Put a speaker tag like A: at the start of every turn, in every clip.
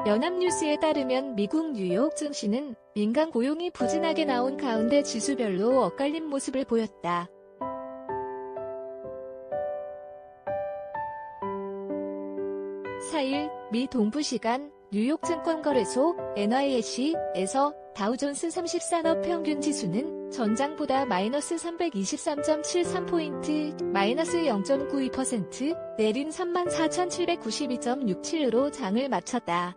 A: 연합뉴스에 따르면 미국 뉴욕 증시는 민간 고용이 부진하게 나온 가운데 지수별로 엇갈린 모습을 보였다. 4일 미 동부시간 뉴욕 증권거래소 NYSE에서 다우존스 30산업 평균 지수는 전장보다 마이너스 323.73포인트, 마이너스 0.92%, 내린 34,792.67로 장을 마쳤다.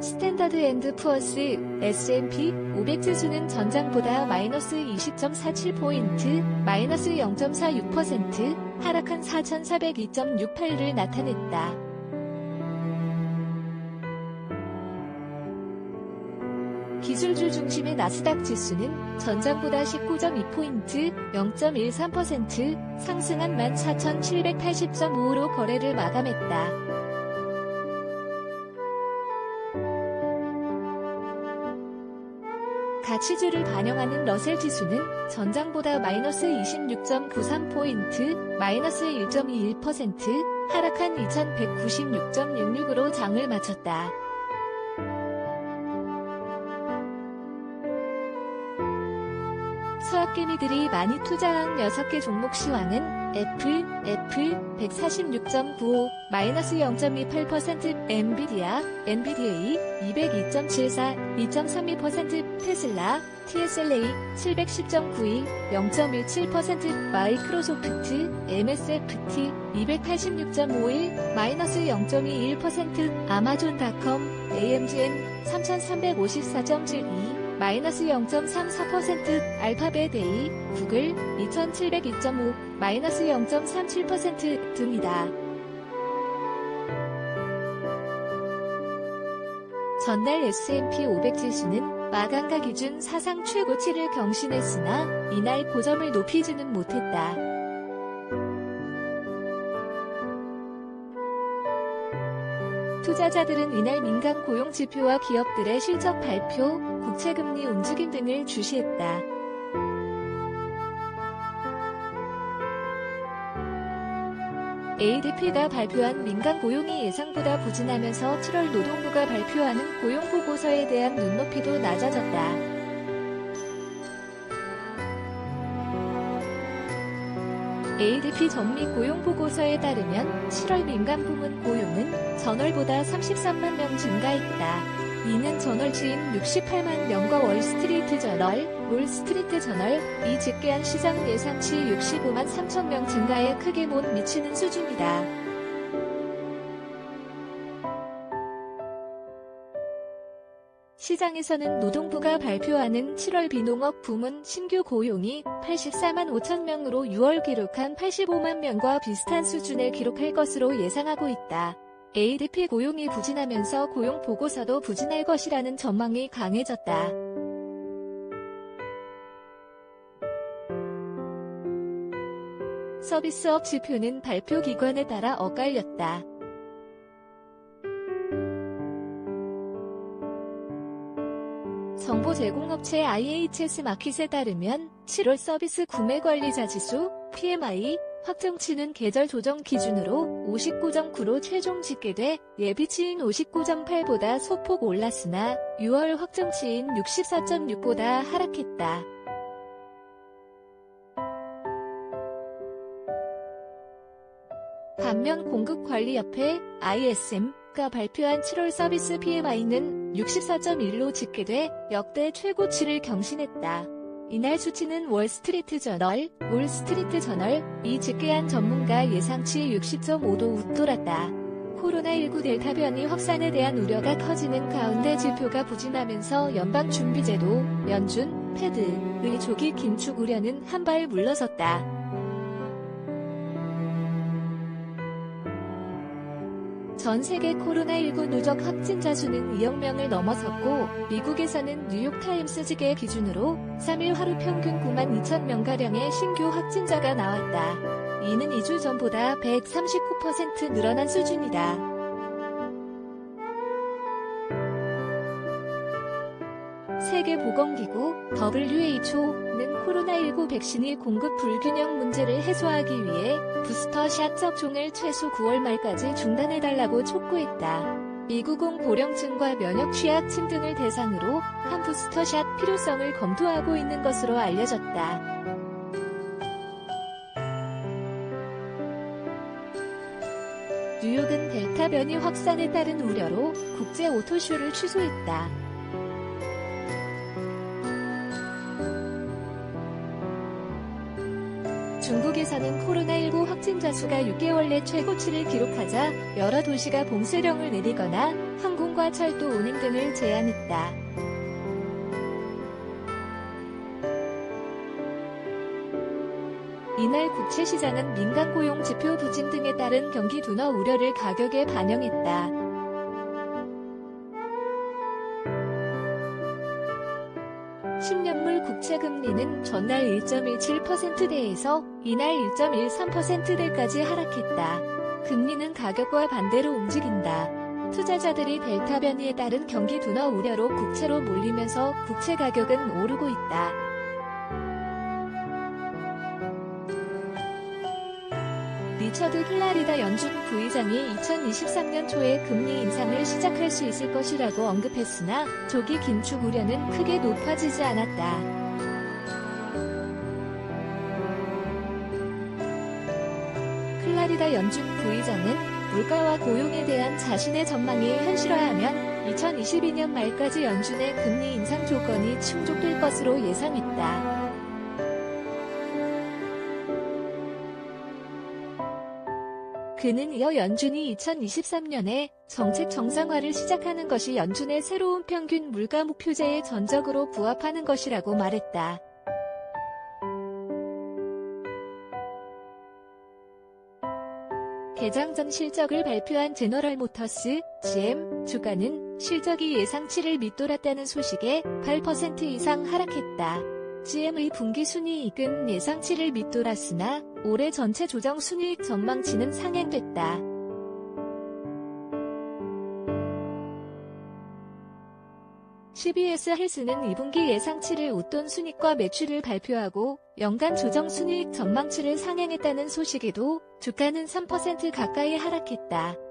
A: 스탠더드 앤드 푸어스 S&P 500 지수는 전장보다 마이너스 20.47포인트, 마이너스 0.46%, 하락한 4,402.68를 나타냈다. 기술주 중심의 나스닥 지수는 전장보다 19.2포인트, 0.13% 상승한 14,780.55로 거래를 마감했다. 가치주를 반영하는 러셀 지수는 전장보다 마이너스 26.93포인트, 마이너스 1.21%, 하락한 2196.66으로 장을 마쳤다. 서학개미들이 많이 투자한 6개 종목 시황은 애플 146.95, 마이너스 0.28%, 엔비디아 202.74, 2.32%, 테슬라, TSLA 710.92, 0.17%, 마이크로소프트, MSFT 286.51, 마이너스 0.21%, 아마존닷컴, AMGN 3354.72, 마이너스 0.34%, 알파벳 A, 구글 2702.5, 마이너스 0.37% 등이다. 전날 S&P 500 지수는 마감가 기준 사상 최고치를 경신했으나 이날 고점을 높이지는 못했다. 투자자들은 이날 민간 고용 지표와 기업들의 실적 발표, 국채금리 움직임 등을 주시했다. ADP가 발표한 민간 고용이 예상보다 부진하면서 7월 노동부가 발표하는 고용보고서에 대한 눈높이도 낮아졌다. ADP 전미 고용보고서에 따르면 7월 민간 부문 고용은 전월보다 33만 명 증가했다. 이는 전월치인 68만 명과 월스트리트저널이 집계한 시장 예상치 65만 3천 명 증가에 크게 못 미치는 수준이다. 시장에서는 노동부가 발표하는 7월 비농업 부문 신규 고용이 84만 5천 명으로 6월 기록한 85만 명과 비슷한 수준을 기록할 것으로 예상하고 있다. ADP 고용이 부진하면서 고용 보고서도 부진할 것이라는 전망이 강해졌다. 서비스업 지표는 발표 기관에 따라 엇갈렸다. 정보 제공업체 IHS 마킷에 따르면 7월 서비스 구매관리자 지수 PMI 확정치는 계절 조정 기준으로 59.9로 최종 집계돼 예비치인 59.8보다 소폭 올랐으나 6월 확정치인 64.6보다 하락했다. 반면 공급관리협회 ISM가 발표한 7월 서비스 PMI는 64.1로 집계돼 역대 최고치를 경신했다. 이날 수치는 월스트리트저널이 집계한 전문가 예상치 60.5도 웃돌았다. 코로나19 델타 변이 확산에 대한 우려가 커지는 가운데 지표가 부진하면서 연방준비제도, 연준, 패드의 조기 긴축 우려는 한발 물러섰다. 전 세계 코로나19 누적 확진자 수는 2억 명을 넘어섰고 미국에서는 뉴욕타임스 집계 기준으로 3일 하루 평균 9만 2천 명가량의 신규 확진자가 나왔다. 이는 2주 전보다 139% 늘어난 수준이다. 세계보건기구 WHO는 코로나19 백신이 공급 불균형 문제를 해소하기 위해 부스터샷 접종을 최소 9월 말까지 중단해달라고 촉구했다. 미국은 고령층과 면역 취약층 등을 대상으로 한 부스터샷 필요성을 검토하고 있는 것으로 알려졌다. 뉴욕은 델타 변이 확산에 따른 우려로 국제 오토쇼를 취소했다. 중국에서는 코로나19 확진자 수가 6개월 내 최고치를 기록하자 여러 도시가 봉쇄령을 내리거나 항공과 철도 운행 등을 제한했다. 이날 국채시장은 민간 고용 지표 부진 등에 따른 경기 둔화 우려를 가격에 반영했다. (10년물) 국채 금리는 전날 1.17%대에서 이날 1.13%대까지 하락했다. 금리는 가격과 반대로 움직인다. 투자자들이 델타 변이에 따른 경기 둔화 우려로 국채로 몰리면서 국채 가격은 오르고 있다. 리처드 플라리다 연준 부의장이 2023년 초에 금리 인상을 시작할 수 있을 것이라고 언급했으나 조기 긴축 우려는 크게 높아지지 않았다. 플라리다 연준 부의장은 물가와 고용에 대한 자신의 전망이 현실화하면 2022년 말까지 연준의 금리 인상 조건이 충족될 것으로 예상했다. 그는 이어 연준이 2023년에 정책 정상화를 시작하는 것이 연준의 새로운 평균 물가 목표제에 전적으로 부합하는 것이라고 말했다. 개장 전 실적을 발표한 제너럴 모터스, GM, 주가는 실적이 예상치를 밑돌았다는 소식에 8% 이상 하락했다. GM의 분기 순이익은 예상치를 밑돌았으나 올해 전체 조정 순이익 전망치는 상향됐다. CBS 헬스는 2분기 예상치를 웃돈 순이익과 매출을 발표하고 연간 조정 순이익 전망치를 상향했다는 소식에도 주가는 3% 가까이 하락했다.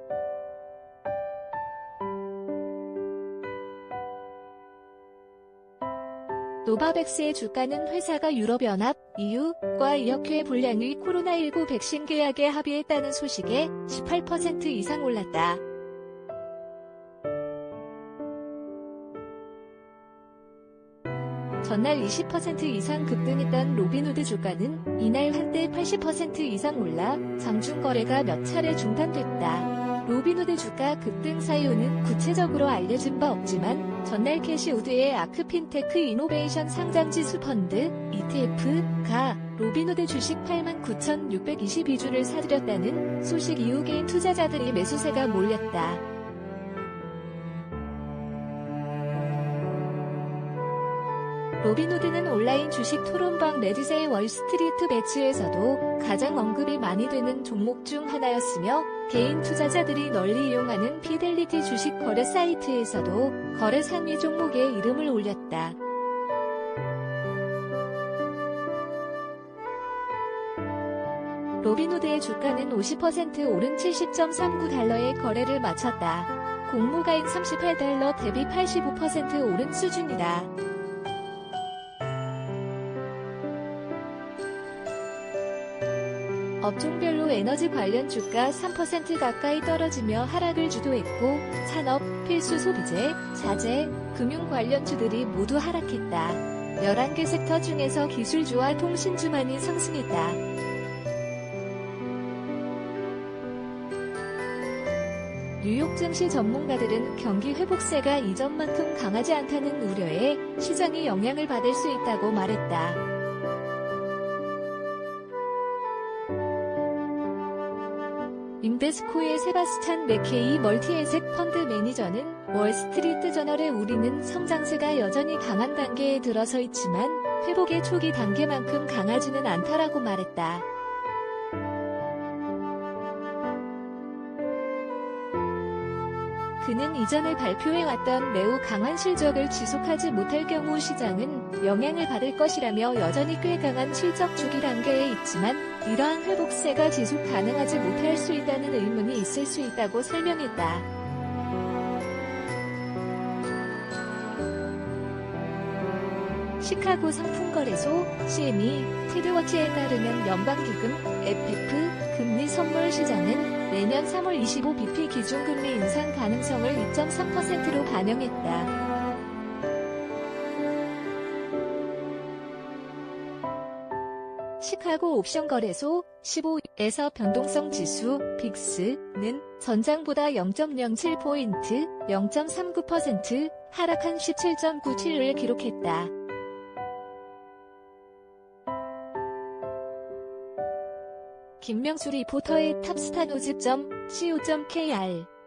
A: 노바백스의 주가는 회사가 유럽연합, EU과 의약회 분량의 코로나19 백신 계약에 합의했다는 소식에 18% 이상 올랐다. 전날 20% 이상 급등했던 로빈후드 주가는 이날 한때 80% 이상 올라 장중 거래가 몇 차례 중단됐다. 로빈후드 주가 급등 사유는 구체적으로 알려진 바 없지만 전날 캐시우드의 아크핀테크 이노베이션 상장지수 펀드 ETF가 로빈후드 주식 89,622주를 사들였다는 소식 이후 개인 투자자들이 매수세가 몰렸다. 로빈후드는 온라인 주식 토론방 레딧의 월스트리트 배츠에서도 가장 언급이 많이 되는 종목 중 하나였으며 개인 투자자들이 널리 이용하는 피델리티 주식 거래 사이트에서도 거래 상위 종목에 이름을 올렸다. 로빈후드의 주가는 50% 오른 70.39달러에 거래를 마쳤다. 공모가인 38달러 대비 85% 오른 수준이다. 업종별로 에너지 관련 주가 3% 가까이 떨어지며 하락을 주도했고 산업, 필수 소비재, 자재, 금융 관련주들이 모두 하락했다. 11개 섹터 중에서 기술주와 통신주만이 상승했다. 뉴욕 증시 전문가들은 경기 회복세가 이전만큼 강하지 않다는 우려에 시장이 영향을 받을 수 있다고 말했다. 인베스코의 세바스찬 맥케이 멀티에셋 펀드 매니저는 월스트리트 저널에 우리는 성장세가 여전히 강한 단계에 들어서 있지만 회복의 초기 단계만큼 강하지는 않다라고 말했다. 그는 이전에 발표해왔던 매우 강한 실적을 지속하지 못할 경우 시장은 영향을 받을 것이라며 여전히 꽤 강한 실적 주기 단계에 있지만 이러한 회복세가 지속 가능하지 못할 수 있다는 의문이 있을 수 있다고 설명했다. 시카고 상품거래소 CME 트레드워치에 따르면 연방기금 FF 금리 선물 시장은 내년 3월 25bp 기준금리 인상 가능성을 2.3%로 반영했다. 시카고 옵션거래소 15에서 변동성 지수 빅스는 전장보다 0.07포인트 0.39% 하락한 17.97을 기록했다. 김명수 리포터의 탑스타노즈.co.kr